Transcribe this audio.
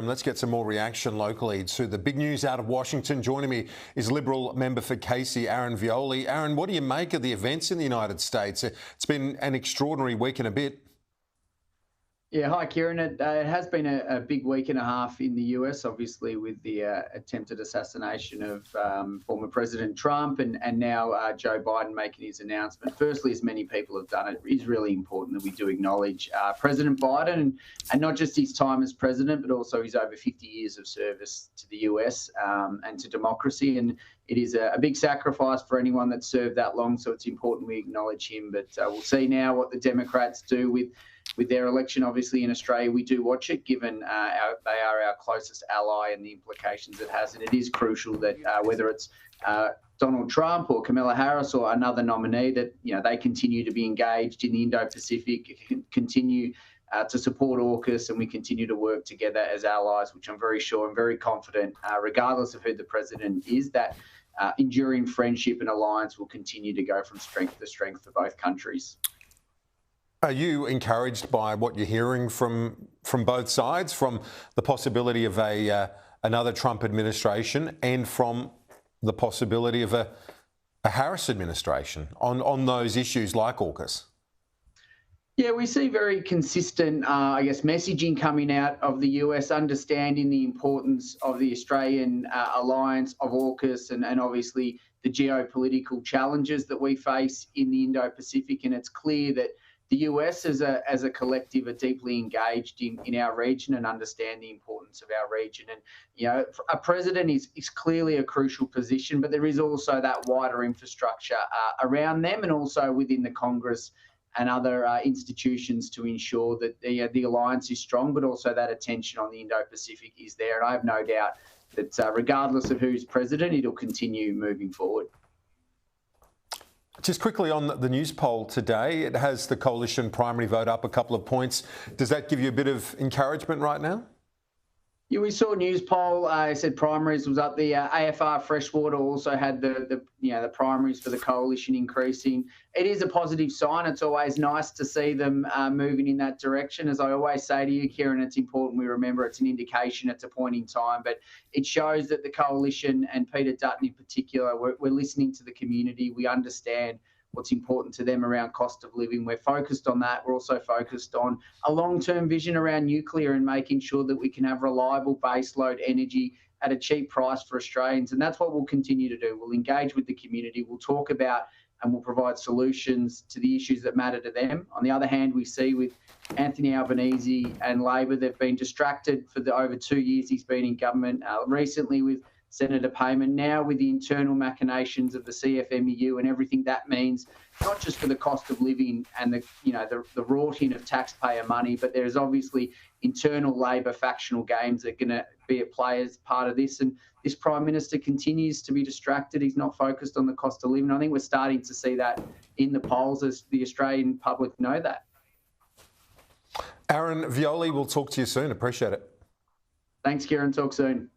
And let's get some more reaction locally to the big news out of Washington. Joining me is Liberal member for Casey, Aaron Violi. Aaron, what do you make of the events in the United States? It's been an extraordinary week and a bit. Yeah, hi, Kieran. It has been a big week and a half in the US, obviously, with the attempted assassination of former President Trump and now Joe Biden making his announcement. Firstly, as many people have done, it is really important that we do acknowledge President Biden and not just his time as president, but also his over 50 years of service to the US and to democracy. And it is a big sacrifice for anyone that's served that long, so it's important we acknowledge him. But we'll see now what the Democrats do with their election. Obviously, in Australia, we do watch it, given they are our closest ally and the implications it has. And it is crucial that whether it's Donald Trump or Kamala Harris or another nominee, that they continue to be engaged in the Indo-Pacific, continue to support AUKUS, and we continue to work together as allies, which I'm very sure and very confident, regardless of who the president is, that enduring friendship and alliance will continue to go from strength to strength for both countries. Are you encouraged by what you're hearing from both sides, from the possibility of another Trump administration and from the possibility of a Harris administration on those issues like AUKUS? Yeah, we see very consistent, messaging coming out of the US, understanding the importance of the Australian alliance of AUKUS and obviously the geopolitical challenges that we face in the Indo-Pacific. And it's clear that the US as a collective are deeply engaged in our region and understand the importance of our region. And, a president is clearly a crucial position, but there is also that wider infrastructure around them and also within the Congress and other institutions to ensure that the alliance is strong, but also that attention on the Indo-Pacific is there. And I have no doubt that regardless of who's president, it'll continue moving forward. Just quickly on the news poll today, it has the coalition primary vote up a couple of points. Does that give you a bit of encouragement right now? Yeah, we saw a news poll. I said primaries was up. The AFR Freshwater also had the primaries for the coalition increasing. It is a positive sign. It's always nice to see them moving in that direction. As I always say to you, Kieran, it's important we remember it's an indication, it's a point in time, but it shows that the coalition and Peter Dutton in particular, we're listening to the community. We understand what's important to them around cost of living. We're focused on that. We're also focused on a long-term vision around nuclear and making sure that we can have reliable baseload energy at a cheap price for Australians. And that's what we'll continue to do. We'll engage with the community. We'll talk about and we'll provide solutions to the issues that matter to them. On the other hand, we see with Anthony Albanese and Labor, they've been distracted for the over 2 years he's been in government, recently with Senator Payman, now with the internal machinations of the CFMEU and everything that means, not just for the cost of living and the rorting of taxpayer money, but there's obviously internal Labor factional games that are going to be at play as part of this. And this Prime Minister continues to be distracted. He's not focused on the cost of living. I think we're starting to see that in the polls as the Australian public know that. Aaron Violi, we'll talk to you soon. Appreciate it. Thanks, Kieran. Talk soon.